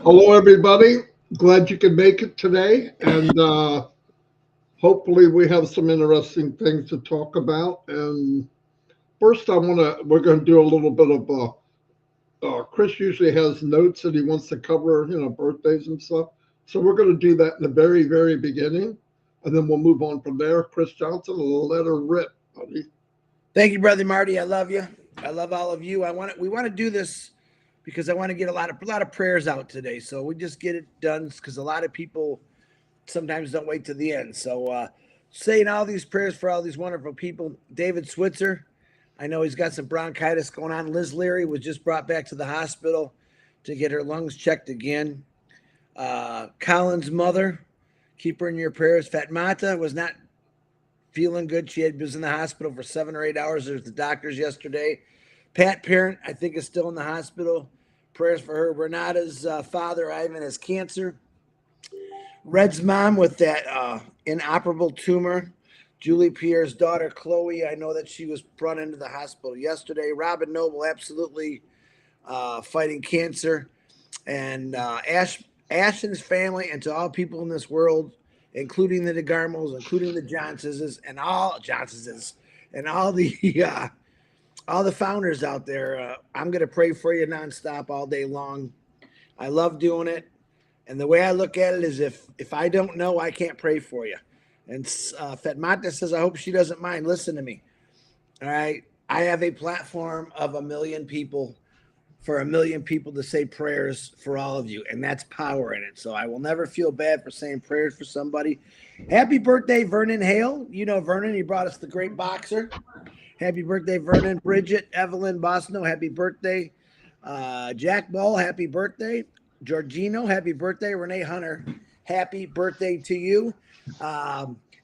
Hello, everybody. Glad you could make it today, and hopefully we have some interesting things to talk about. And first, we're going to do a little bit of, Chris usually has notes that he wants to cover, birthdays and stuff. So we're going to do that in the very, very beginning, and then we'll move on from there. Chris Johnson, let her rip, buddy. Thank you, brother Marty. I love you. I love all of you. We want to do this because I want to get a lot of prayers out today. So we just get it done because a lot of people sometimes don't wait to the end. So saying all these prayers for all these wonderful people. David Switzer, I know he's got some bronchitis going on. Liz Leary was just brought back to the hospital to get her lungs checked again. Colin's mother, keep her in your prayers. Fatmata was not feeling good. Was in the hospital for 7 or 8 hours. There's the doctors yesterday. Pat Parent, I think, is still in the hospital. Prayers for her. Renata's father, Ivan, has cancer. Red's mom with that inoperable tumor. Julie Pierre's daughter, Chloe, I know that she was brought into the hospital yesterday. Robin Noble, absolutely fighting cancer. And Ashton's family, and to all people in this world, including the DeGarmos, including the Johnsons, and all the founders out there. I'm going to pray for you nonstop all day long. I love doing it. And the way I look at it is if I don't know, I can't pray for you. And Fatmata says, I hope she doesn't mind. Listen to me. All right. I have a platform of 1 million people for 1 million people to say prayers for all of you. And that's power in it. So I will never feel bad for saying prayers for somebody. Happy birthday, Vernon Hale. You know Vernon, he brought us the great boxer. Happy birthday, Vernon. Bridget, Evelyn Bosno, happy birthday. Jack Ball, happy birthday. Georgino, happy birthday. Renee Hunter, happy birthday to you.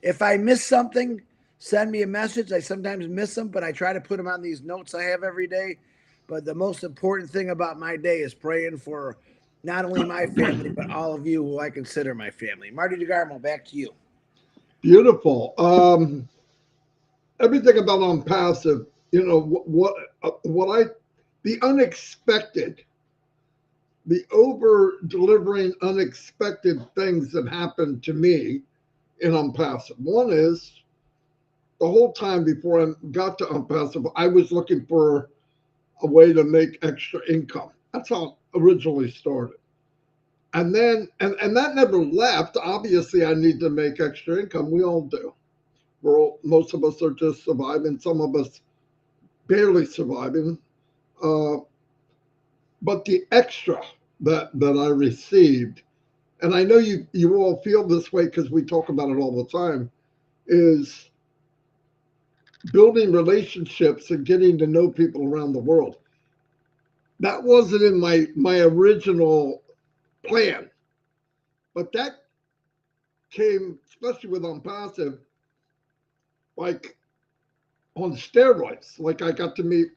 If I miss something, send me a message. I sometimes miss them, but I try to put them on these notes I have every day. But the most important thing about my day is praying for not only my family, but all of you who I consider my family. Marty DeGarmo, back to you. Beautiful. Everything about Onpassive, the unexpected, the over delivering unexpected things that happened to me in Onpassive. One is the whole time before I got to Onpassive, I was looking for a way to make extra income. That's how it originally started. And then, and that never left. Obviously, I need to make extra income. We all do. Most of us are just surviving. Some of us barely surviving. Uh, but the extra that I received, and I know you all feel this way because we talk about it all the time, is building relationships and getting to know people around the world. That wasn't in my original plan, but that came, especially with Onpassive, like on steroids. Like I got to meet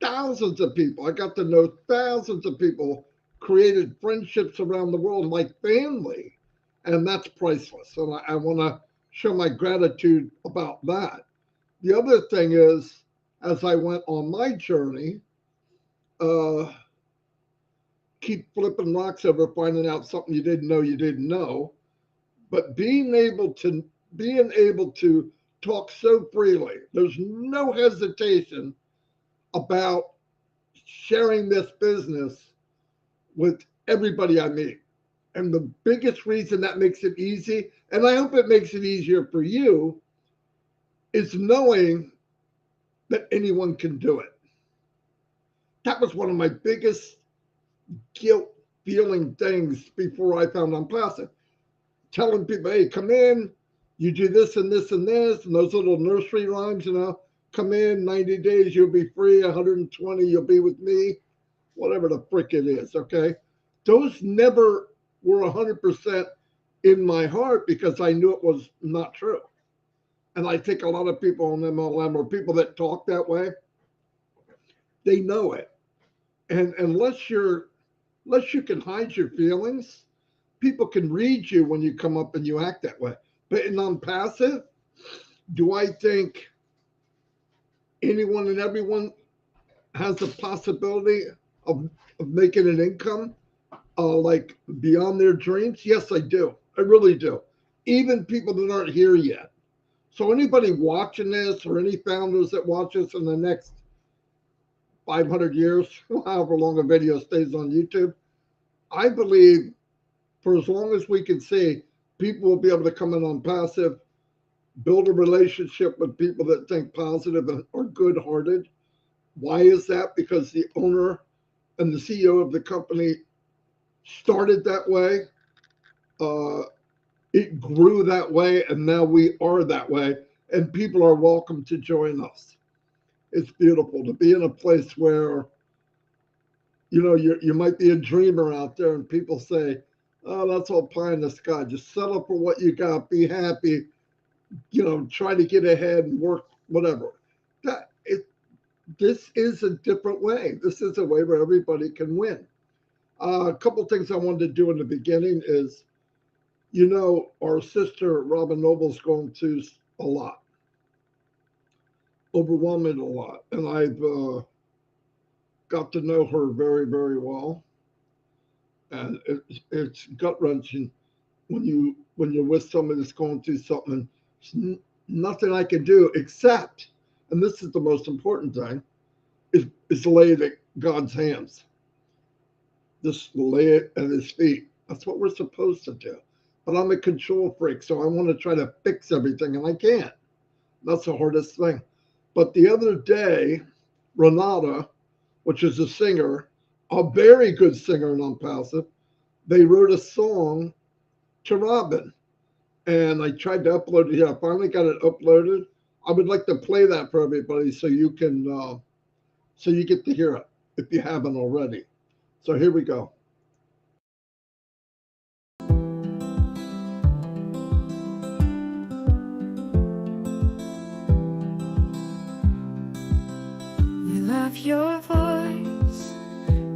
thousands of people. I got to know thousands of people, created friendships around the world like family. And that's priceless. And I want to show my gratitude about that. The other thing is, as I went on my journey, uh, keep flipping rocks over finding out something you didn't know, but being able to talk so freely, there's no hesitation about sharing this business with everybody I meet. And the biggest reason that makes it easy, and I hope it makes it easier for you, is knowing that anyone can do it. That was one of my biggest guilt feeling things before I found Onpassive. Telling people, hey, come in, you do this and this and this, and those little nursery rhymes, come in, 90 days, you'll be free, 120, you'll be with me, whatever the frick it is, okay? Those never were 100% in my heart because I knew it was not true. And I think a lot of people on MLM or people that talk that way, they know it. And unless you can hide your feelings, people can read you when you come up and you act that way. But in Onpassive, do I think anyone and everyone has the possibility of making an income? like beyond their dreams? Yes, I do. I really do. Even people that aren't here yet. So anybody watching this or any founders that watch this in the next 500 years, however long a video stays on YouTube, I believe for as long as we can see, people will be able to come in on passive, build a relationship with people that think positive and are good hearted. Why is that? Because the owner and the CEO of the company started that way. Uh, it grew that way, and now we are that way, and people are welcome to join us. It's beautiful to be in a place where you might be a dreamer out there, and people say, "Oh, that's all pie in the sky. Just settle for what you got. Be happy. Try to get ahead and work whatever." That it. This is a different way. This is a way where everybody can win. A couple things I wanted to do in the beginning is, our sister Robin Noble's going through a lot, overwhelming a lot, and I've got to know her very, very well, and it's gut wrenching when you're with somebody that's going through something. There's nothing I can do except, and this is the most important thing, is lay it at God's hands. Just lay it at His feet. That's what we're supposed to do. But I'm a control freak, so I want to try to fix everything, and I can't. That's the hardest thing. But the other day, Renata, which is a singer, a very good singer in Onpassive, they wrote a song to Robin. And I tried to upload it here. I finally got it uploaded. I would like to play that for everybody so you get to hear it if you haven't already. So here we go. We love your voice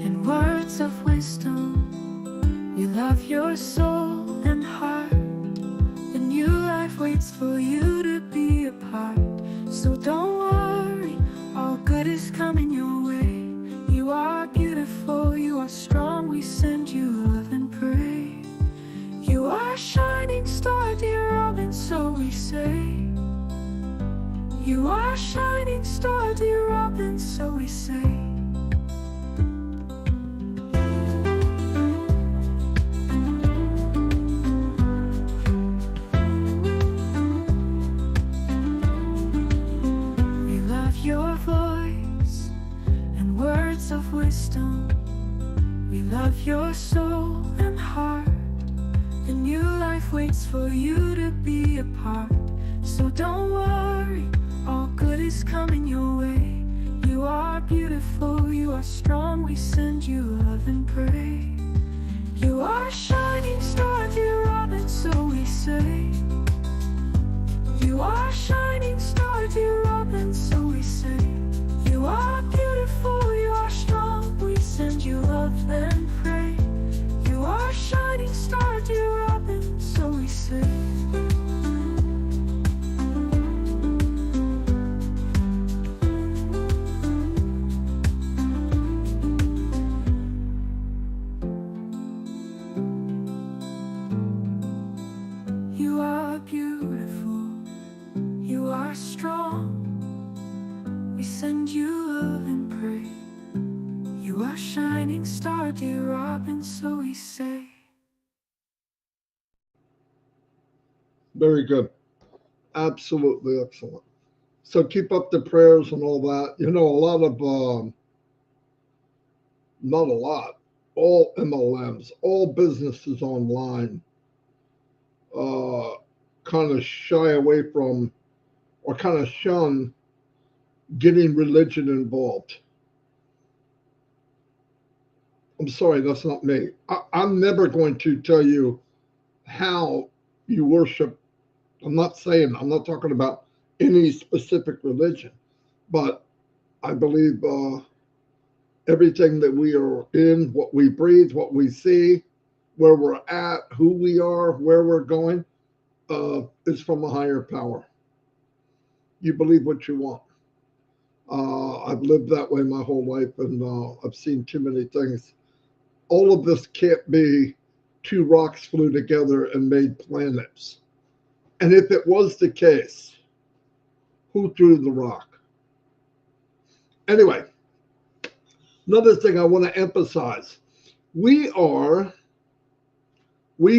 and words of wisdom. We love your soul and heart. A new life waits for you to be a part. So don't worry, all good is coming your way. You are beautiful, you are strong, we send you love and praise. You are a shining star, dear Robin, so we say. You are a shining star, dear Robin, so we say. We love your voice and words of wisdom. We love your soul and heart. A new life waits for you to be a part. So don't worry, all good is coming your way. You are beautiful, you are strong, we send you love and praise. You are a shining star, dear Robin, so we say. You are a shining star, dear Robin, so we say. You are beautiful, you are strong, we send you love and praise. You are a shining star, dear Robin, so we say. You are beautiful, you are strong, we send you love and praise. You are shining star, dear Robin, so we say. Very good. Absolutely excellent. So keep up the prayers and all that. A lot of, not a lot, all MLMs, all businesses online kind of shy away from or kind of shun getting religion involved. I'm sorry, that's not me. I'm never going to tell you how you worship. I'm not talking about any specific religion, but I believe everything that we are in, what we breathe, what we see, where we're at, who we are, where we're going, is from a higher power. You believe what you want. I've lived that way my whole life, and I've seen too many things all of this can't be two rocks flew together and made planets. And if it was the case, who threw the rock? Anyway, another thing I want to emphasize, we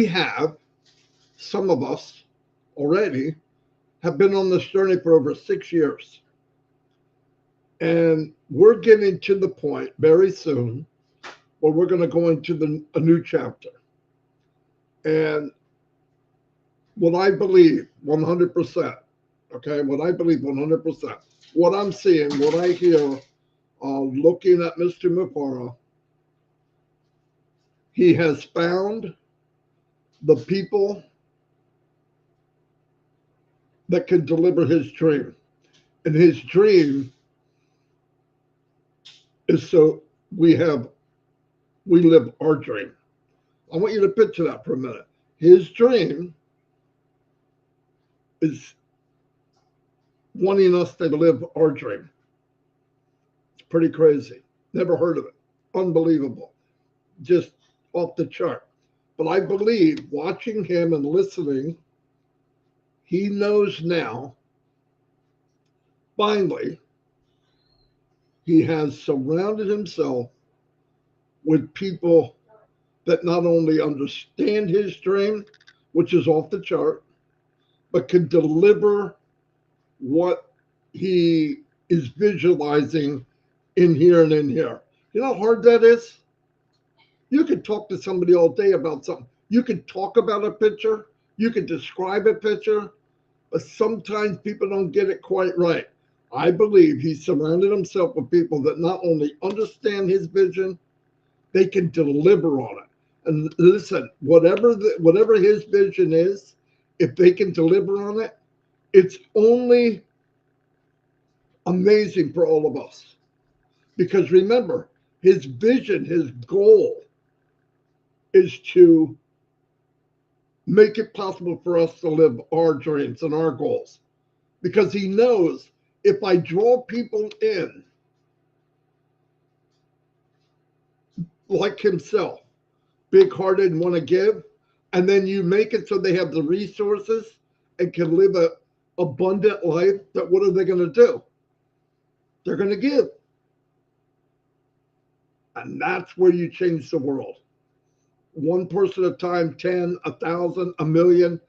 have, some of us already have been on this journey for over 6 years. And we're getting to the point very soon where we're going to go into a new chapter. And what I believe 100%, okay, what I believe 100%, what I'm seeing, what I hear, looking at Mr. Mufara, he has found the people that can deliver his dream. And his dream is so we live our dream. I want you to picture that for a minute. His dream is wanting us to live our dream. It's pretty crazy. Never heard of it. Unbelievable. Just off the chart. But I believe watching him and listening, he knows now, finally, he has surrounded himself with people that not only understand his dream, which is off the chart, but can deliver what he is visualizing in here and in here. You know how hard that is? You could talk to somebody all day about something. You could talk about a picture. You could describe a picture, but sometimes people don't get it quite right. I believe he surrounded himself with people that not only understand his vision, they can deliver on it. And listen, whatever his vision is, if they can deliver on it, it's only amazing for all of us. Because remember, his vision, his goal is to make it possible for us to live our dreams and our goals. Because he knows if I draw people in like himself, big-hearted and want to give, and then you make it so they have the resources and can live a abundant life, that what are they going to do? They're going to give. And that's where you change the world. One person at a time, 10, 1,000, a million,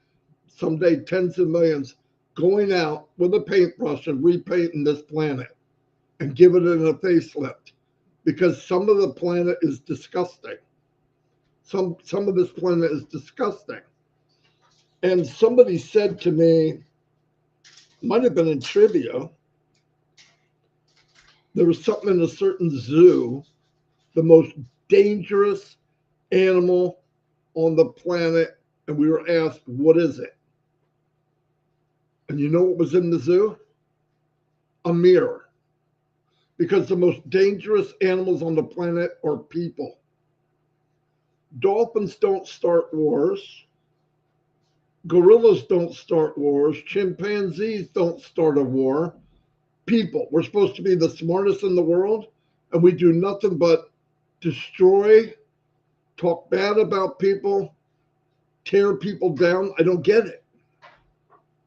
someday tens of millions, going out with a paintbrush and repainting this planet and giving it a facelift. Because some of the planet is disgusting. Some of this planet is disgusting. And somebody said to me, might have been in trivia, there was something in a certain zoo, the most dangerous animal on the planet, and we were asked, what is it? And you know what was in the zoo? A mirror. Because the most dangerous animals on the planet are people. Dolphins don't start wars. Gorillas don't start wars. Chimpanzees don't start a war. People. We're supposed to be the smartest in the world, and we do nothing but destroy, talk bad about people, tear people down. I don't get it.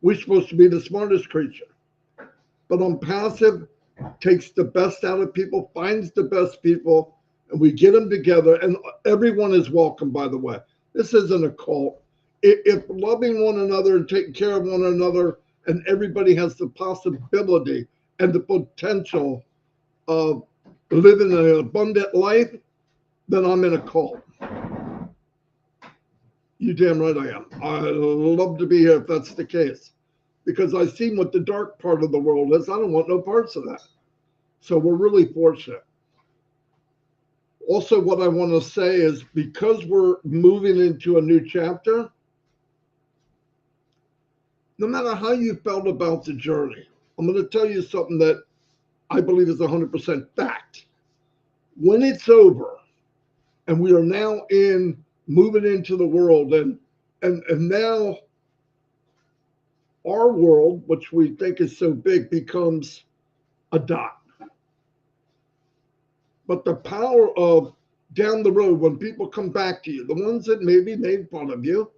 We're supposed to be the smartest creature. But Onpassive takes the best out of people, finds the best people, and we get them together. And everyone is welcome, by the way. This isn't a cult. If loving one another and taking care of one another, and everybody has the possibility and the potential of living an abundant life, then I'm in a cult. You damn right I am. I'd love to be here if that's the case, because I see what the dark part of the world is. I don't want no parts of that. So we're really fortunate. Also, what I want to say is, because we're moving into a new chapter, no matter how you felt about the journey, I'm going to tell you something that I believe is 100% fact. When it's over and we are now moving into the world, and now our world, which we think is so big, becomes a dot. But the power of down the road when people come back to you, the ones that maybe made fun of you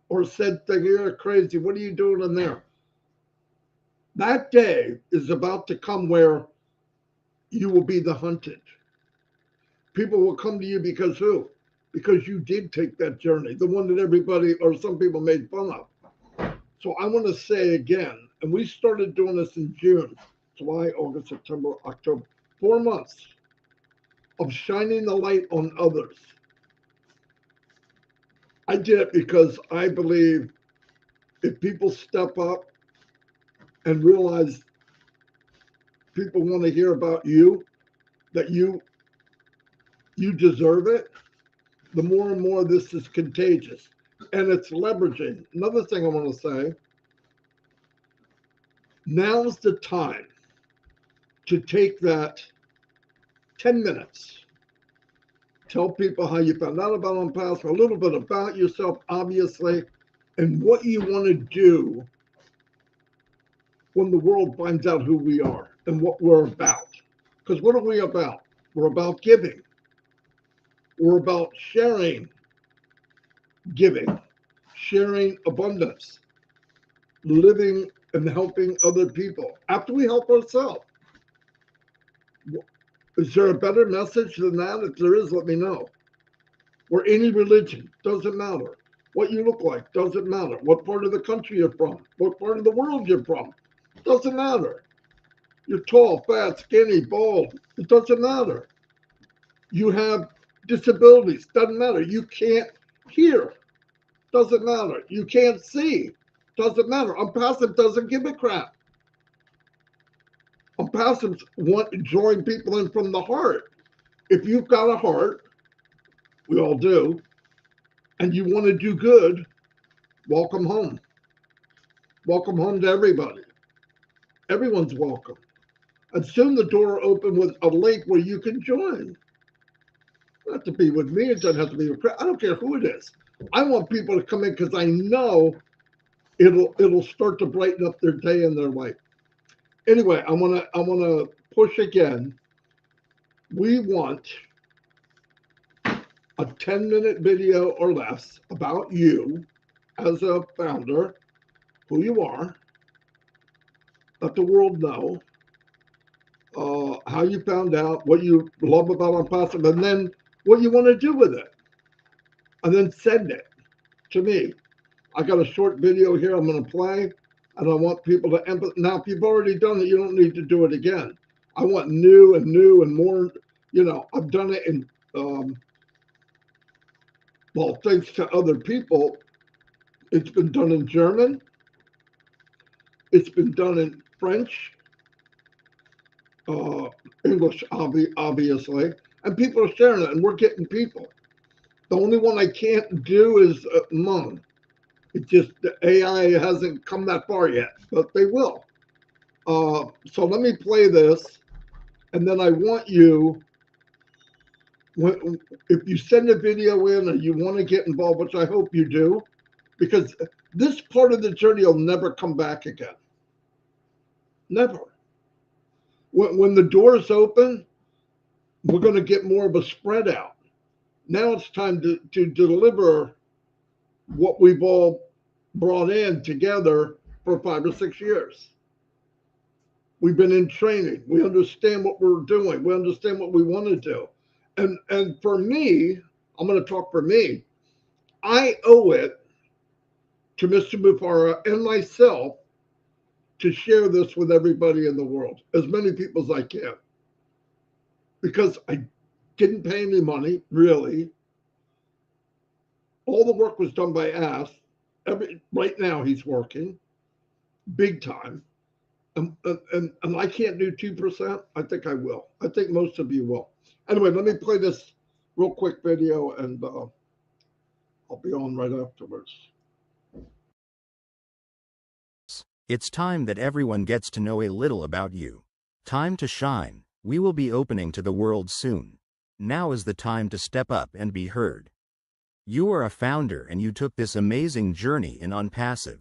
or said, you're crazy, what are you doing in there? That day is about to come where you will be the hunted. People will come to you because who? Because you did take that journey, the one that everybody or some people made fun of. So I want to say again, and we started doing this in June, July, August, September, October, 4 months of shining the light on others. I did it because I believe if people step up and realize people want to hear about you, that you deserve it, the more and more this is contagious. And it's leveraging. Another thing I want to say, now's the time to take that 10 minutes. Tell people how you found out about Onpassive, a little bit about yourself, obviously, and what you want to do when the world finds out who we are and what we're about. Because what are we about? We're about giving. We're about sharing, giving, sharing abundance, living and helping other people after we help ourselves. Is there a better message than that? If there is, let me know. Or any religion, doesn't matter. What you look like, doesn't matter. What part of the country you're from, what part of the world you're from, doesn't matter. You're tall, fat, skinny, bald, it doesn't matter. You have disabilities, doesn't matter. You can't hear, doesn't matter. You can't see, doesn't matter. Onpassive doesn't give a crap. Onpassive drawing people in from the heart. If you've got a heart, we all do, and you want to do good, welcome home. Welcome home to everybody. Everyone's welcome. And soon the door will open with a link where you can join. It doesn't have to be with me. It doesn't have to be with Chris. I don't care who it is. I want people to come in because I know it'll start to brighten up their day and their life. Anyway, I wanna push again. We want a 10-minute video or less about you as a founder, who you are, let the world know how you found out, what you love about Onpassive, and then what you want to do with it. And then send it to me. I got a short video here I'm going to play, and I want people to now, if you've already done it, you don't need to do it again. I want new and more. I've done it in, well, thanks to other people, it's been done in German. It's been done in French, English, obviously, and people are sharing it, and we're getting people. The only one I can't do is Hmong. It's just the AI hasn't come that far yet, but they will. So let me play this, and then I want you, if you send a video in and you want to get involved, which I hope you do, because this part of the journey will never come back again. Never. When the doors open, we're going to get more of a spread out. Now it's time to deliver what we've all brought in together for 5 or 6 years. We've been in training. We understand what we're doing. We understand what we want to do. And for me, I'm going to talk for me. I owe it to Mr. Mufara and myself to share this with everybody in the world, as many people as I can. Because I didn't pay any money, really. All the work was done by Ask. Right now he's working big time. And I can't do 2%. I think I will. I think most of you will. Anyway, let me play this real quick video, and I'll be on right afterwards. It's time that everyone gets to know a little about you. Time to shine. We will be opening to the world soon. Now is the time to step up and be heard. You are a founder and you took this amazing journey in Onpassive.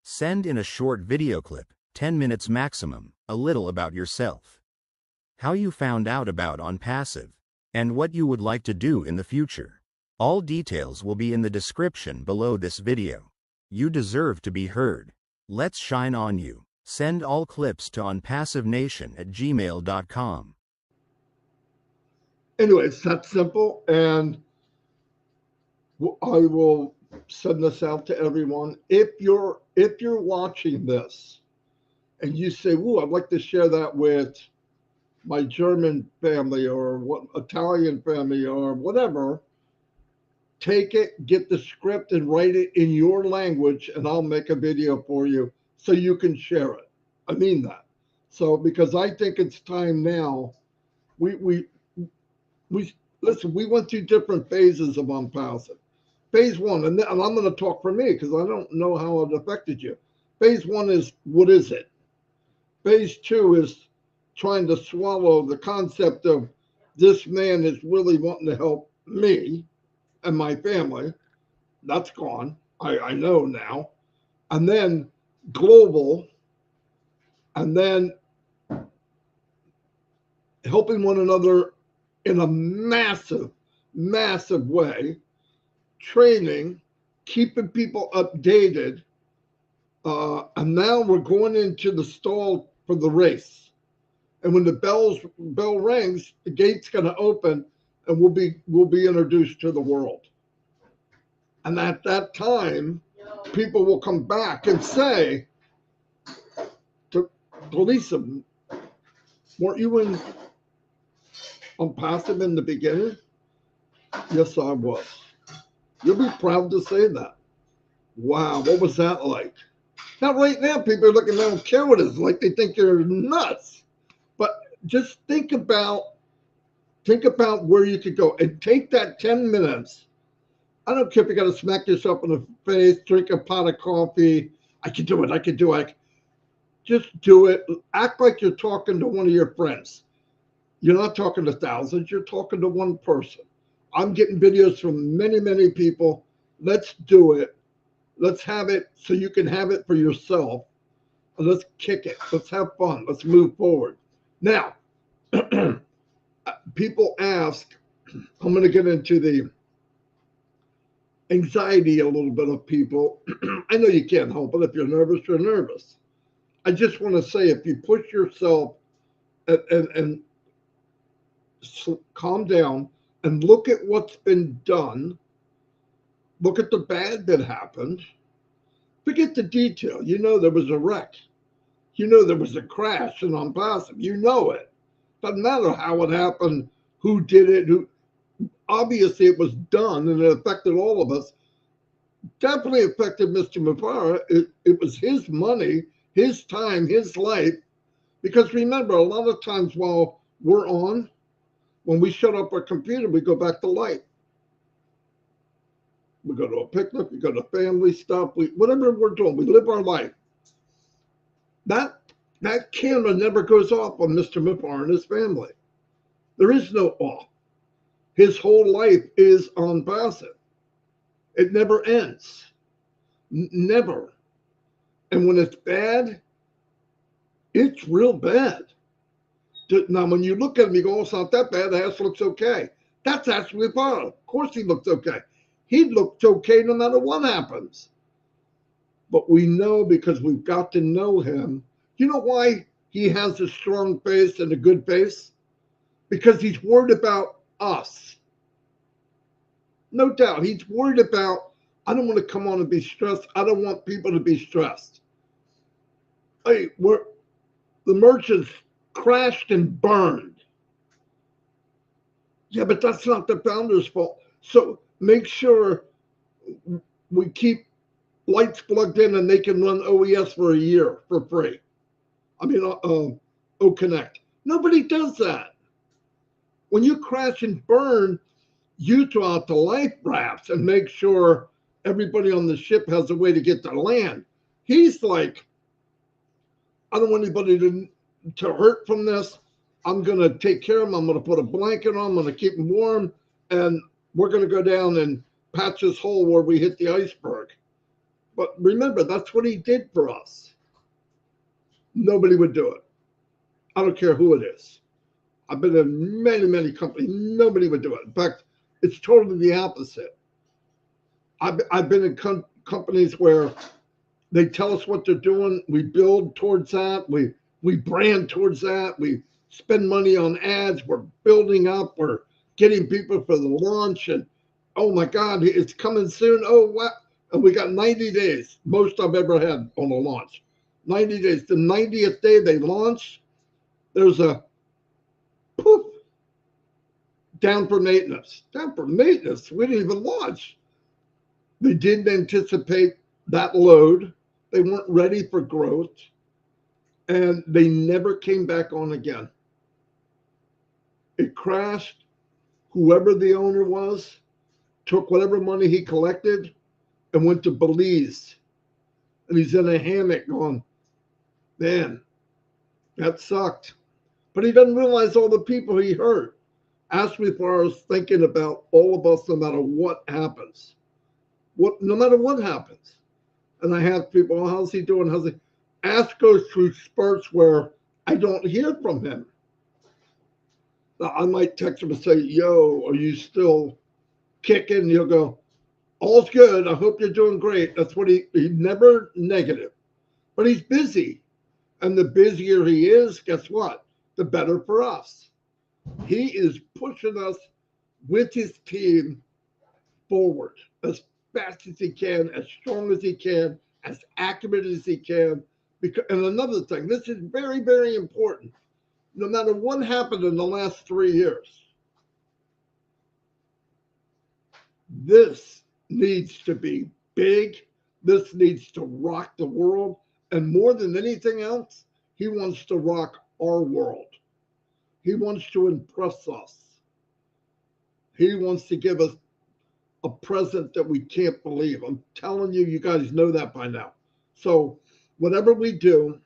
Send in a short video clip, 10 minutes maximum, a little about yourself. How you found out about Onpassive, and what you would like to do in the future. All details will be in the description below this video. You deserve to be heard. Let's shine on you. Send all clips to onpassivenation@gmail.com. Anyway, it's that simple, and I will send this out to everyone. If you're watching this and you say, "Ooh, I'd like to share that with my German family or what Italian family or whatever," take it, get the script, and write it in your language, and I'll make a video for you so you can share it. I mean that. So because I think it's time now. We listen. We went through different phases of Onpassive. Phase one, and I'm going to talk for me because I don't know how it affected you. Phase one is, what is it? Phase two is trying to swallow the concept of this man is really wanting to help me and my family. That's gone. I know now. And then global, and then helping one another in a massive, massive way, training, keeping people updated. And now we're going into the stall for the race. And when the bell rings, the gate's going to open, and we'll be introduced to the world. And at that time, people will come back and say to Lisa, "Weren't you in Onpassive in the beginning?" "Yes, I was." You'll be proud to say that. Wow, what was that like? Now, right now, people are looking, they don't care what it's like. They think you're nuts. But just think about where you could go, and take that 10 minutes. I don't care if you got to smack yourself in the face, drink a pot of coffee. I can do it. I can do it. Just do it. Act like you're talking to one of your friends. You're not talking to thousands. You're talking to one person. I'm getting videos from many, many people. Let's do it. Let's have it so you can have it for yourself. And let's kick it. Let's have fun. Let's move forward. Now, people ask, I'm going to get into the anxiety a little bit of people. I know you can't help it. If you're nervous, you're nervous. I just want to say, if you push yourself and calm down and look at what's been done, look at the bad that happened, forget the detail. You know there was a wreck. You know there was a crash in Onpassive. You know it. Doesn't matter how it happened, who did it, who. Obviously, it was done, and it affected all of us. Definitely affected Mr. Mufara. It was his money, his time, his life. Because remember, a lot of times while we're on, when we shut up our computer, we go back to life. We go to a picnic, we go to family stuff, whatever we're doing, we live our life. That camera never goes off on Mr. Mufara and his family. There is no off. His whole life is Onpassive. It never ends. Never. And when it's bad, it's real bad. Now, when you look at him, you go, "Oh, it's not that bad. The ass looks okay." That's actually fine. Of course he looks okay. He looks okay no matter what happens. But we know, because we've got to know him. You know why he has a strong face and a good face? Because he's worried about us. No doubt. He's worried about, I don't want to come on and be stressed. I don't want people to be stressed. Hey, the merchants crashed and burned. Yeah, but that's not the founder's fault. So make sure we keep lights plugged in and they can run OES for a year for free. I mean, Connect. Nobody does that. When you crash and burn, you throw out the life rafts and make sure everybody on the ship has a way to get to land. He's like, I don't want anybody to hurt from this. I'm going to take care of them. I'm going to put a blanket on. I'm going to keep them warm. And we're going to go down and patch this hole where we hit the iceberg. But remember, that's what he did for us. Nobody would do it. I don't care who it is. I've been in many, many companies. Nobody would do it. In fact, it's totally the opposite. I've been in companies where they tell us what they're doing. We build towards that. We brand towards that. We spend money on ads. We're building up. We're getting people for the launch. And oh my God, it's coming soon. Oh, what? And we got 90 days, most I've ever had on a launch. 90 days. The 90th day they launch, there's a poof, down for maintenance. Down for maintenance. We didn't even launch. They didn't anticipate that load. They weren't ready for growth. And they never came back on again. It crashed. Whoever the owner was took whatever money he collected and went to Belize. And he's in a hammock going, man, that sucked. But he doesn't realize all the people he hurt. Asked me if I was thinking about all of us, no matter what happens. No matter what happens. And I have people, oh, how's he doing? How's he? Ask goes through spurts where I don't hear from him. Now, I might text him and say, yo, are you still kicking? And he'll go, all's good. I hope you're doing great. That's what he's never negative. But he's busy. And the busier he is, guess what? The better for us. He is pushing us with his team forward as fast as he can, as strong as he can, as accurate as he can. And another thing, this is very, very important. No matter what happened in the last 3 years, this needs to be big. This needs to rock the world. And more than anything else, he wants to rock our world. He wants to impress us. He wants to give us a present that we can't believe. I'm telling you, you guys know that by now. So whatever we do,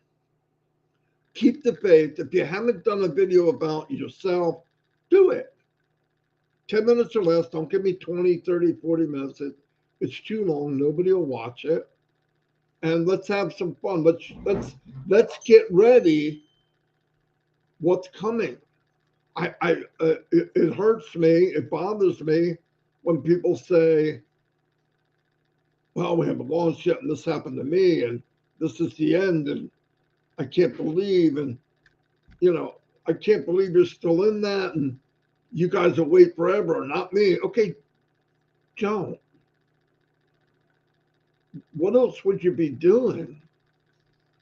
keep the faith. If you haven't done a video about yourself, do it. 10 minutes or less. Don't give me 20, 30, 40 minutes. It's too long. Nobody will watch it. And let's have some fun. Let's get ready. What's coming? It hurts me. It bothers me when people say, well, we haven't launched yet and this happened to me and this is the end and I can't believe, and I can't believe you're still in that and you guys will wait forever, not me. Okay, don't. What else would you be doing?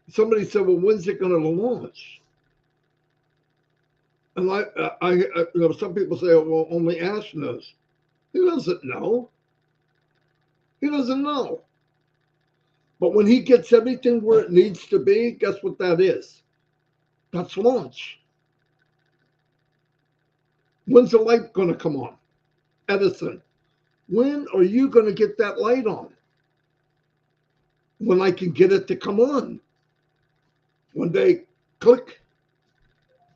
Somebody said, well, when's it going to launch? And some people say, well, only Ash knows. He doesn't know. He doesn't know. But when he gets everything where it needs to be, guess what that is? That's launch. When's the light going to come on? Edison, when are you going to get that light on? When I can get it to come on. When they click,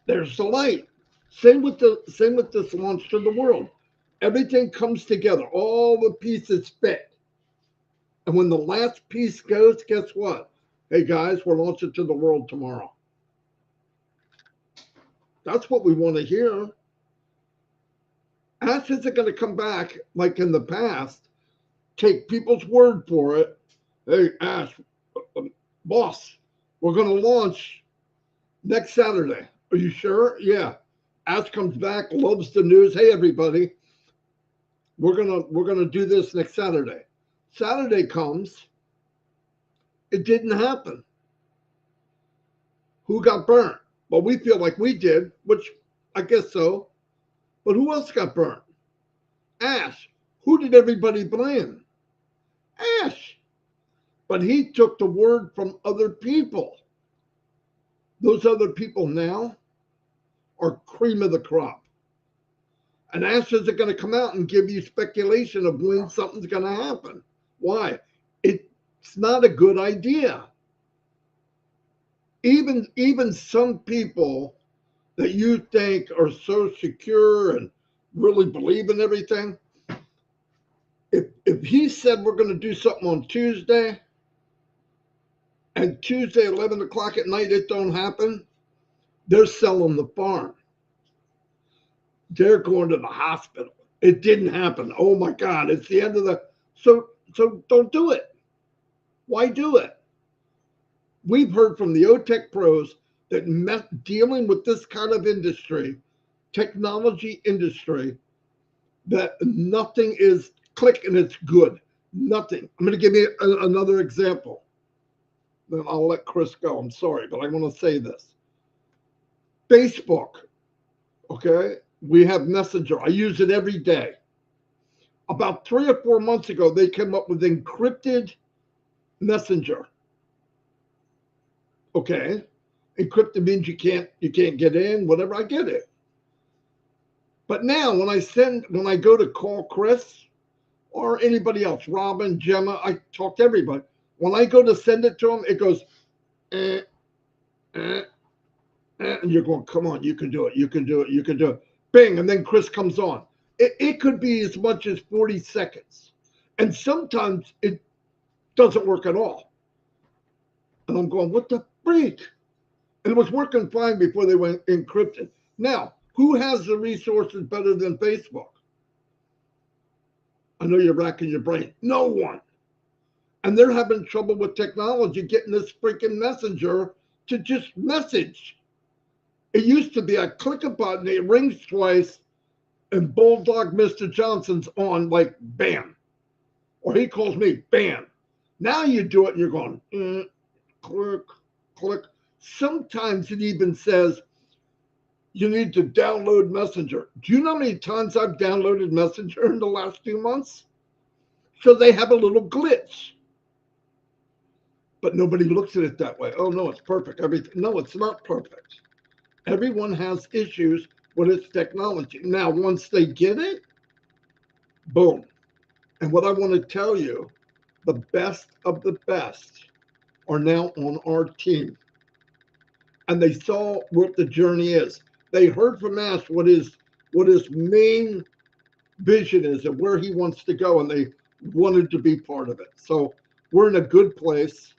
there's the light. Same with this launch to the world. Everything comes together. All the pieces fit. And when the last piece goes, guess what? Hey guys, we're launching to the world tomorrow. That's what we want to hear. Ash isn't going to come back like in the past, take people's word for it. Hey, Ash, boss, we're going to launch next Saturday. Are you sure? Yeah. Ash comes back, loves the news. Hey, everybody, we're gonna do this next Saturday. Saturday comes, it didn't happen. Who got burnt? Well, we feel like we did, which I guess so. But who else got burnt? Ash. Who did everybody blame? Ash. But he took the word from other people. Those other people now are cream of the crop. And Ash isn't going to come out and give you speculation of when something's going to happen. Why? It's not a good idea. Even some people that you think are so secure and really believe in everything, if he said we're going to do something on Tuesday, and Tuesday 11 o'clock at night it don't happen, they're selling the farm. they're going to the hospital. It didn't happen. Oh my God, it's the end of the, so don't do it. Why do it? We've heard from the OTech pros that dealing with this kind of industry, technology industry, that nothing is click and it's good. Nothing. I'm going to give you another example. Then I'll let Chris go. I'm sorry, but I want to say this. Facebook, okay? We have Messenger. I use it every day. About 3 or 4 months ago, they came up with encrypted Messenger. Okay, encrypted means you can't get in, whatever. I get it. But now when I go to call Chris or anybody else, Robin, Gemma, I talk to everybody. When I go to send it to them, it goes, and you're going, come on, you can do it, you can do it, you can do it. Bing, and then Chris comes on. It could be as much as 40 seconds. And sometimes it doesn't work at all. And I'm going, what the freak? And it was working fine before they went encrypted. Now, who has the resources better than Facebook? I know you're racking your brain. No one. And they're having trouble with technology getting this freaking messenger to just message. It used to be I click a button, it rings twice, and Bulldog Mr. Johnson's on like bam. Or he calls me bam. Now you do it and you're going, click, click. Sometimes it even says you need to download Messenger. Do you know how many times I've downloaded Messenger in the last few months? So they have a little glitch. But nobody looks at it that way. Oh, no, it's perfect. Everything. No, it's not perfect. Everyone has issues with its technology. Now, once they get it, boom. And what I want to tell you, the best of the best are now on our team. And they saw what the journey is. They heard from Ash what his main vision is and where he wants to go, and they wanted to be part of it. So we're in a good place.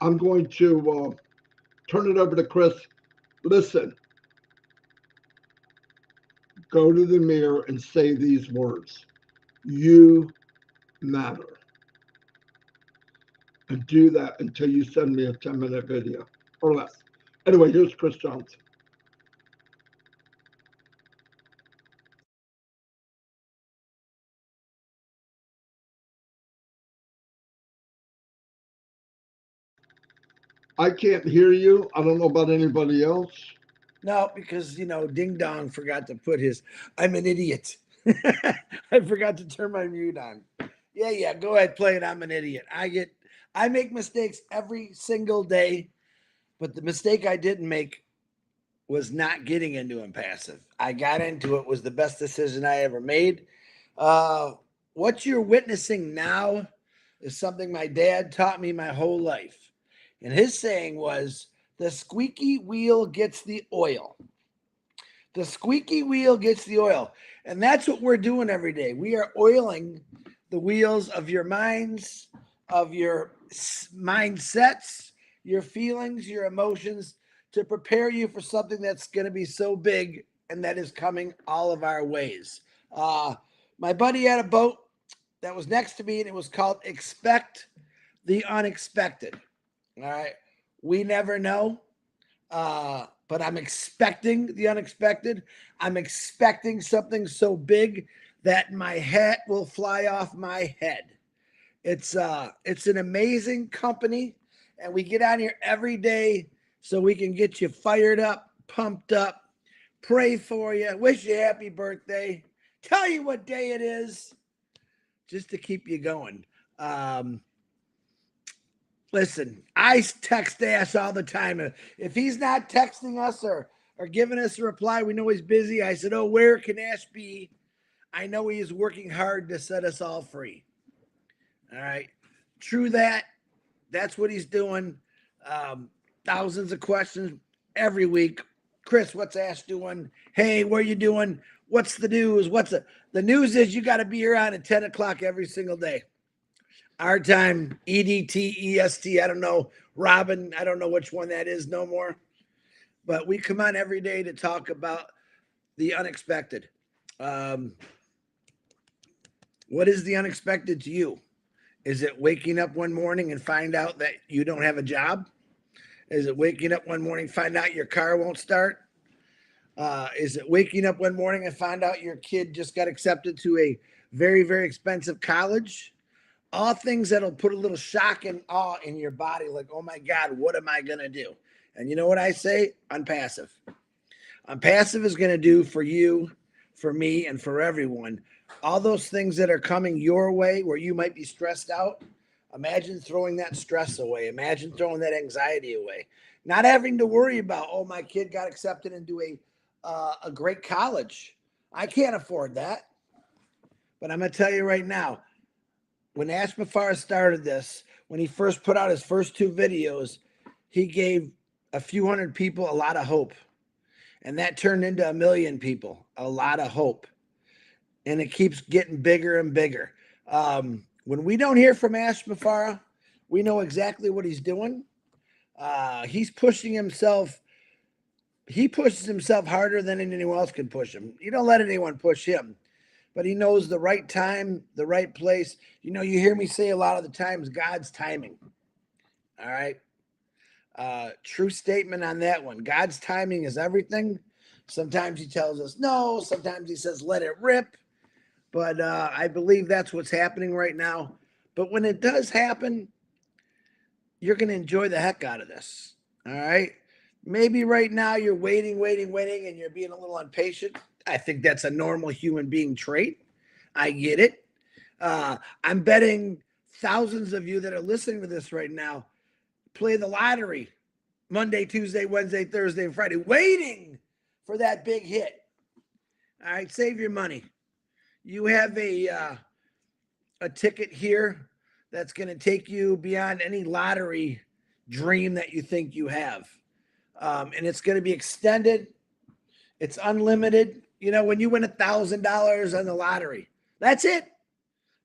I'm going to turn it over to Chris. Listen, go to the mirror and say these words. You matter. And do that until you send me a 10-minute video or less. Anyway, here's Chris Johnson. I can't hear you. I don't know about anybody else. No, because, Ding Dong forgot to put his, I'm an idiot. I forgot to turn my mute on. Yeah, go ahead, play it. I'm an idiot. I make mistakes every single day, but the mistake I didn't make was not getting into Onpassive. I got into it, was the best decision I ever made. What you're witnessing now is something my dad taught me my whole life. And his saying was, the squeaky wheel gets the oil. The squeaky wheel gets the oil. And that's what we're doing every day. We are oiling the wheels of your minds, of your mindsets, your feelings, your emotions, to prepare you for something that's going to be so big and that is coming all of our ways. My buddy had a boat that was next to me, and it was called Expect the Unexpected. All right. We never know. But I'm expecting the unexpected. I'm expecting something so big that my hat will fly off my head. It's an amazing company, and we get on here every day so we can get you fired up, pumped up, pray for you, wish you happy birthday, tell you what day it is, just to keep you going. Listen, I text Ash all the time. If he's not texting us or giving us a reply, we know he's busy. I said, oh, where can Ash be? I know he is working hard to set us all free. All right. True that. That's what he's doing. Thousands of questions every week. Chris, what's Ash doing? Hey, what are you doing? What's the news? The news is you got to be here on at 10 o'clock every single day. Our time, EDT, EST, I don't know. Robin, I don't know which one that is no more. But we come on every day to talk about the unexpected. What is the unexpected to you? Is it waking up one morning and find out that you don't have a job? Is it waking up one morning, find out your car won't start? Is it waking up one morning and find out your kid just got accepted to a very, very expensive college? All things that'll put a little shock and awe in your body, like, oh my God, what am I going to do? And you know what I say? Onpassive. Onpassive is going to do for you, for me, and for everyone. All those things that are coming your way where you might be stressed out, imagine throwing that stress away. Imagine throwing that anxiety away. Not having to worry about, oh, my kid got accepted into a great college. I can't afford that. But I'm going to tell you right now, when Amplify started this, when he first put out his first 2 videos, he gave a few hundred people a lot of hope. And that turned into 1 million people, a lot of hope. And it keeps getting bigger and bigger. When we don't hear from Amplify, we know exactly what he's doing. He's pushing himself. He pushes himself harder than anyone else can push him. You don't let anyone push him. But he knows the right time, the right place. You know, you hear me say a lot of the times, God's timing. All right. True statement on that one. God's timing is everything. Sometimes he tells us no. Sometimes he says, let it rip. But I believe that's what's happening right now. But when it does happen, you're going to enjoy the heck out of this. All right. Maybe right now you're waiting, and you're being a little impatient. I think that's a normal human being trait. I get it. I'm betting thousands of you that are listening to this right now play the lottery Monday, Tuesday, Wednesday, Thursday, and Friday, waiting for that big hit. All right, save your money. You have a ticket here that's going to take you beyond any lottery dream that you think you have. And it's going to be extended. It's unlimited. You know, when you win $1,000 on the lottery, that's it.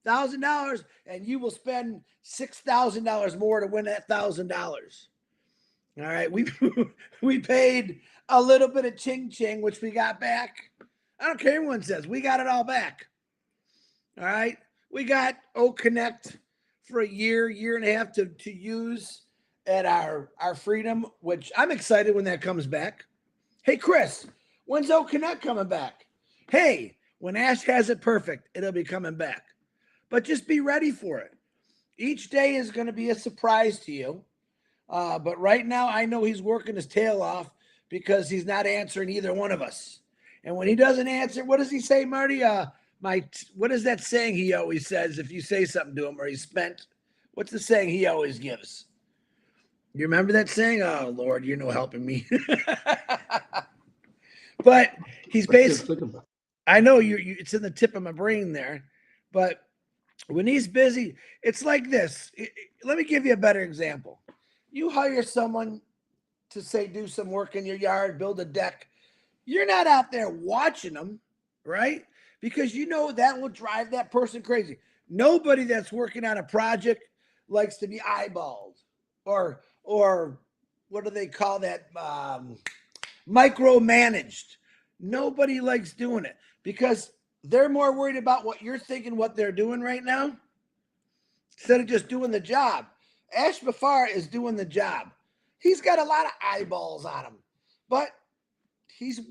$1,000, and you will spend $6,000 more to win that $1,000. All right, we paid a little bit of ching, which we got back. I don't care what anyone says, we got it all back. All right, we got Connect for a year and a half to use at our freedom, which I'm excited when that comes back. Hey, Chris, when's Connect coming back? Hey, when Ash has it perfect, it'll be coming back. But just be ready for it. Each day is going to be a surprise to you. But right now, I know he's working his tail off because he's not answering either one of us. And when he doesn't answer, what does he say, Marty? What is that saying he always says if you say something to him or he's spent? What's the saying he always gives? You remember that saying? Oh, Lord, you're no helping me. But he's basically, I know you it's in the tip of my brain there, but when he's busy, it's like this. Let me give you a better example. You hire someone to say, do some work in your yard, build a deck. You're not out there watching them, right? Because you know that will drive that person crazy. Nobody that's working on a project likes to be eyeballed or what do they call that? Micromanaged. Nobody likes doing it because they're more worried about what you're thinking, what they're doing right now, instead of just doing the job. Amplify is doing the job. He's got a lot of eyeballs on him, but he's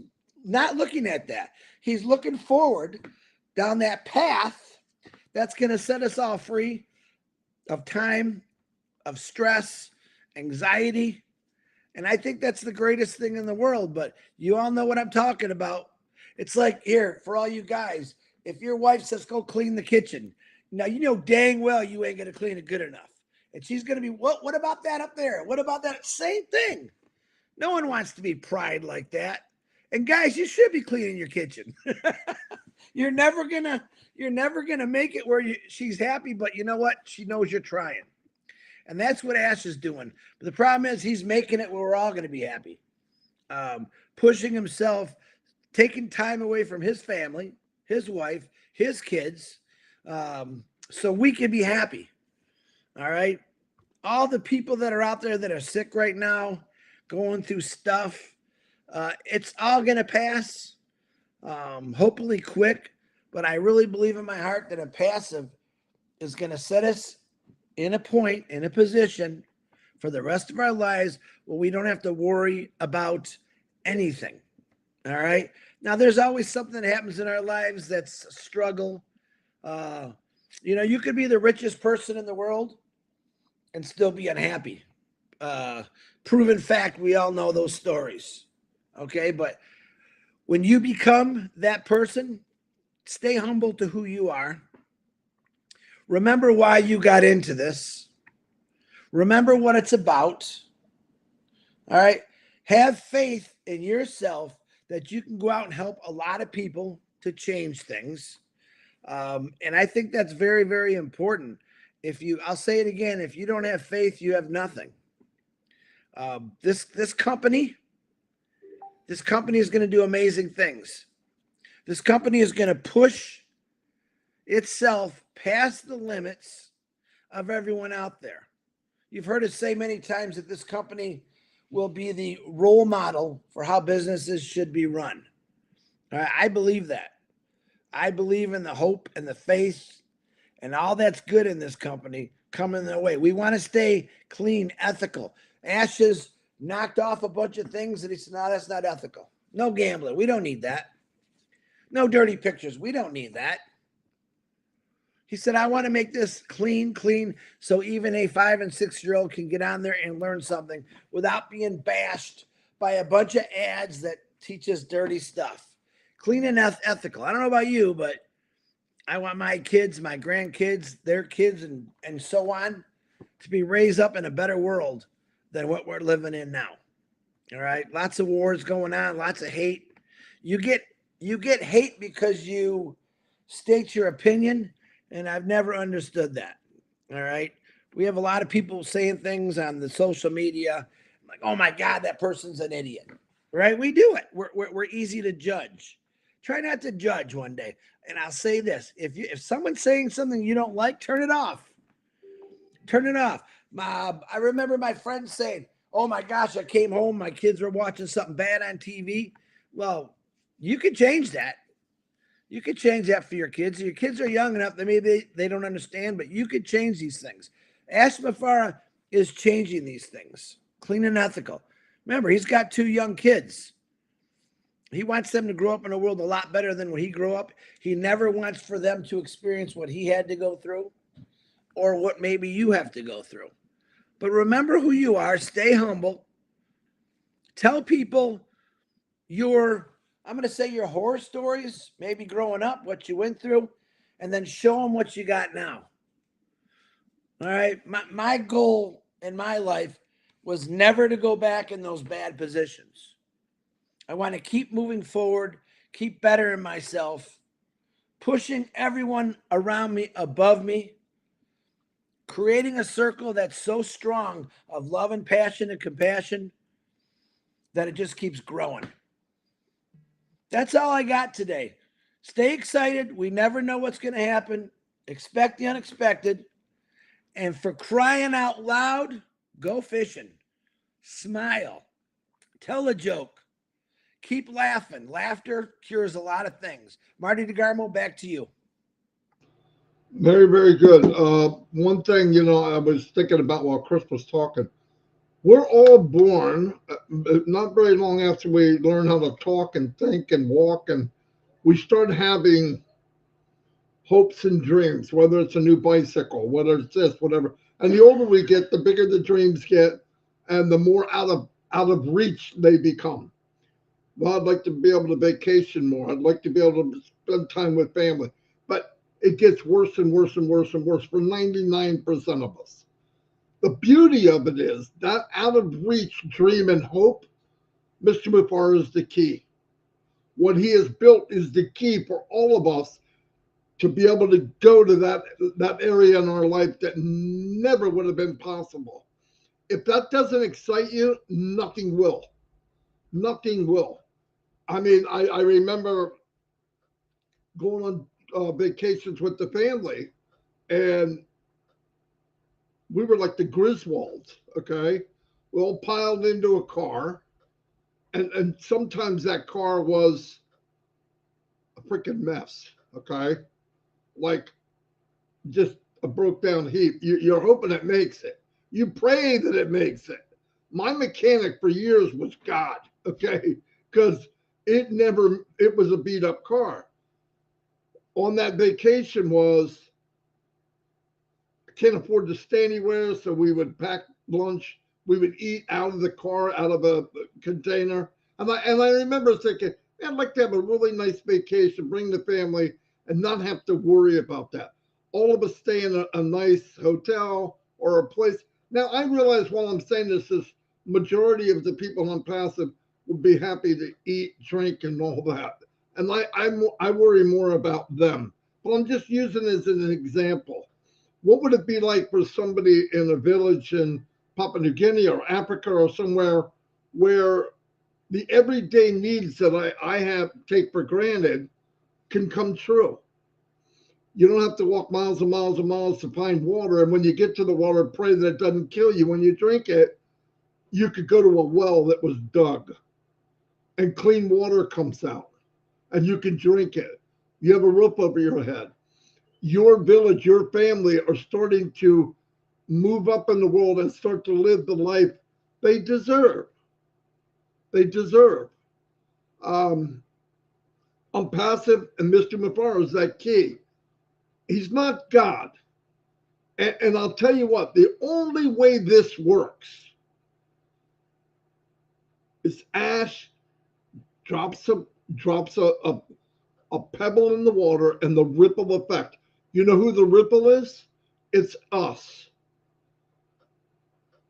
not looking at that. He's looking forward down that path that's going to set us all free of time, of stress, anxiety. And I think that's the greatest thing in the world, but you all know what I'm talking about. It's like, here, for all you guys, if your wife says, go clean the kitchen, now you know dang well you ain't going to clean it good enough. And she's going to be, what about that up there? What about that? Same thing. No one wants to be pried like that. And guys, you should be cleaning your kitchen. You're never gonna make it where she's happy, but you know what? She knows you're trying. And that's what Ash is doing. But the problem is he's making it where we're all going to be happy. Pushing himself, taking time away from his family, his wife, his kids, so we can be happy. All right. All the people that are out there that are sick right now, going through stuff, it's all going to pass. hopefully quick, but I really believe in my heart that Onpassive is going to set us in a position for the rest of our lives where we don't have to worry about anything. All right. Now, there's always something that happens in our lives that's a struggle. Uh, you could be the richest person in the world and still be unhappy. Uh, Proven fact, we all know those stories. Okay. But when you become that person, stay humble to who you are. Remember why you got into this. Remember what it's about. All right. Have faith in yourself that you can go out and help a lot of people to change things. And I think that's very, very important. I'll say it again, if you don't have faith, you have nothing. This company is going to do amazing things. This company is going to push itself past the limits of everyone out there. You've heard us say many times that this company will be the role model for how businesses should be run. I believe that. I believe in the hope and the faith and all that's good in this company coming their way. We want to stay clean, ethical. Ashes knocked off a bunch of things and he said, no, that's not ethical. No gambling. We don't need that. No dirty pictures. We don't need that. He said, I want to make this clean, so even a 5 and 6 year old can get on there and learn something without being bashed by a bunch of ads that teach us dirty stuff. Clean and ethical. I don't know about you, but I want my kids, my grandkids, their kids, and so on to be raised up in a better world than what we're living in now. All right. Lots of wars going on, lots of hate. You get hate because you state your opinion. And I've never understood that. All right. We have a lot of people saying things on the social media like, oh my God, that person's an idiot. Right. We do it. We're easy to judge. Try not to judge one day. And I'll say this. If someone's saying something you don't like, turn it off. Turn it off. I remember my friend saying, oh my gosh, I came home. My kids were watching something bad on TV. Well, you could change that. You could change that for your kids. Your kids are young enough that maybe they don't understand, but you could change these things. Ash Mafara is changing these things. Clean and ethical. Remember, he's got 2 young kids. He wants them to grow up in a world a lot better than when he grew up. He never wants for them to experience what he had to go through or what maybe you have to go through. But remember who you are. Stay humble. Tell people I'm going to say your horror stories, maybe growing up, what you went through, and then show them what you got now. All right. My goal in my life was never to go back in those bad positions. I want to keep moving forward, keep bettering myself, pushing everyone around me, above me, creating a circle that's so strong of love and passion and compassion that it just keeps growing. That's all I got today. Stay excited. We never know what's going to happen. Expect the unexpected. And for crying out loud, go fishing. Smile. Tell a joke. Keep laughing. Laughter cures a lot of things. Marty DeGarmo, back to you. Very, very good. One thing, I was thinking about while Chris was talking. We're all born not very long after we learn how to talk and think and walk, and we start having hopes and dreams, whether it's a new bicycle, whether it's this, whatever. And the older we get, the bigger the dreams get, and the more out of reach they become. Well, I'd like to be able to vacation more. I'd like to be able to spend time with family. But it gets worse and worse and worse and worse for 99% of us. The beauty of it is that out of reach dream and hope, Mr. Mufar is the key. What he has built is the key for all of us to be able to go to that area in our life that never would have been possible. If that doesn't excite you, nothing will. Nothing will. I mean, I remember going on vacations with the family, and we were like the Griswolds, okay? We all piled into a car, and sometimes that car was a freaking mess. Okay, like just a broke down heap. You're hoping it makes it. You pray that it makes it. My mechanic for years was God. Okay, because it was a beat up car. On that vacation was, I can't afford to stay anywhere, so we would pack lunch. We would eat out of the car, out of a container. And I remember thinking, I'd like to have a really nice vacation, bring the family, and not have to worry about that. All of us stay in a nice hotel or a place. Now, I realize while I'm saying this is majority of the people on Passive would be happy to eat, drink, and all that. And I worry more about them. But I'm just using it as an example. What would it be like for somebody in a village in Papua New Guinea or Africa or somewhere where the everyday needs that I have take for granted can come true? You don't have to walk miles and miles and miles to find water. And when you get to the water, pray that it doesn't kill you when you drink it. You could go to a well that was dug and clean water comes out and you can drink it. You have a roof over your head. Your village, your family are starting to move up in the world and start to live the life they deserve. They deserve. Onpassive and Mr. Mafaro is that key. He's not God. And I'll tell you what, the only way this works is Ash drops a pebble in the water and the ripple effect. You know who the ripple is? It's us.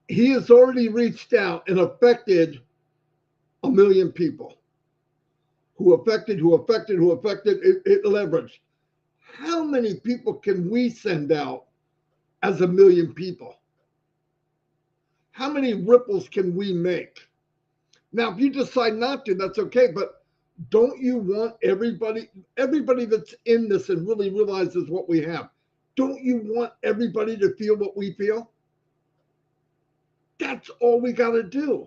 He has already reached out and affected 1 million people. Who affected, it leveraged. How many people can we send out as 1 million people? How many ripples can we make? Now, if you decide not to, that's okay, but don't you want everybody that's in this and really realizes what we have, don't you want everybody to feel what we feel? That's all we got to do.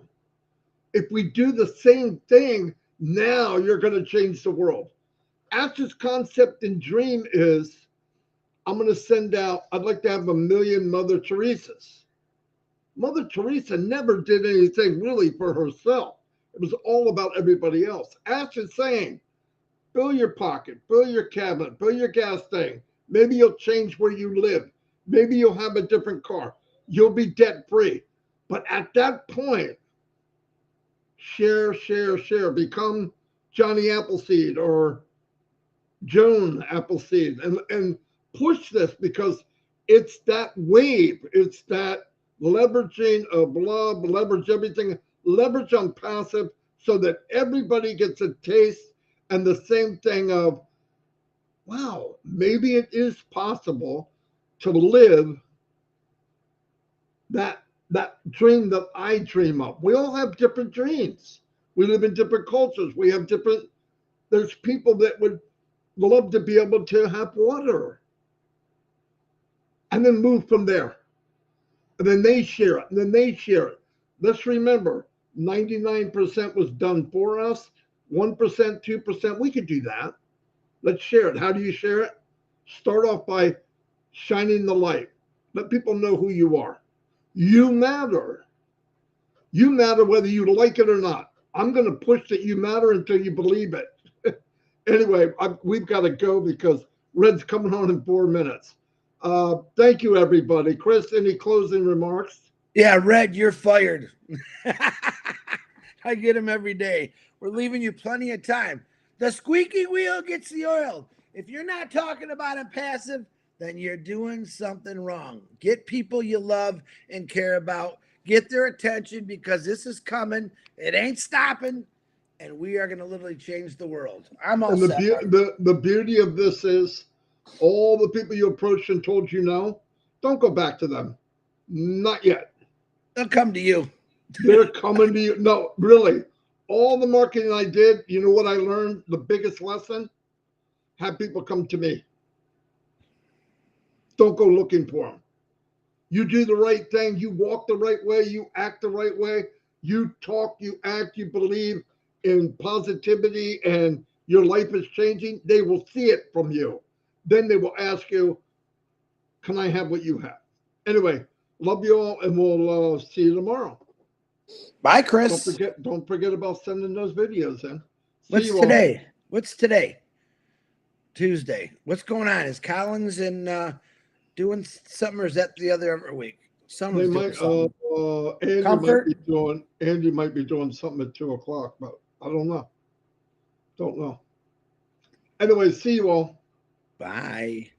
If we do the same thing, now you're going to change the world. Ash's concept and dream is, I'm going to send out, I'd like to have 1 million Mother Teresas. Mother Teresa never did anything really for herself. It was all about everybody else. Ash is saying, fill your pocket, fill your cabinet, fill your gas tank. Maybe you'll change where you live. Maybe you'll have a different car. You'll be debt free. But at that point, share. Become Johnny Appleseed or Joan Appleseed and push this, because it's that wave. It's that leveraging of love, leverage everything, leverage on passive so that everybody gets a taste and the same thing of, wow, maybe it is possible to live that dream that I dream of. We all have different dreams. We live in different cultures. We have different, there's people that would love to be able to have water and then move from there. And then they share it, and then they share it. Let's remember, 99% was done for us. 1%, 2%, we could do that. Let's share it. How do you share it? Start off by shining the light. Let people know who you are. You matter. You matter whether you like it or not. I'm going to push that you matter until you believe it. Anyway, we've got to go because Red's coming on in 4 minutes. Thank you, everybody. Chris, any closing remarks? Yeah, Red, you're fired. I get him every day. We're leaving you plenty of time. The squeaky wheel gets the oil. If you're not talking about it passive, then you're doing something wrong. Get people you love and care about. Get their attention, because this is coming. It ain't stopping. And we are going to literally change the world. I'm all set. The beauty of this is all the people you approached and told you no, don't go back to them. Not yet. They'll come to you. They're coming to you. No, really. All the marketing I did, you know what I learned? The biggest lesson? Have people come to me. Don't go looking for them. You do the right thing. You walk the right way. You act the right way. You talk, you act, you believe in positivity, and your life is changing, they will see it from you. Then they will ask you, can I have what you have? Anyway, love you all, and we'll see you tomorrow. Bye, Chris. Don't forget about sending those videos in. What's today? What's today? Tuesday. What's going on? Is Collins and doing something, or is that the other week? Someone's doing something. Andy might be doing something at 2 o'clock, but I don't know. Don't know. Anyway, see you all. Bye.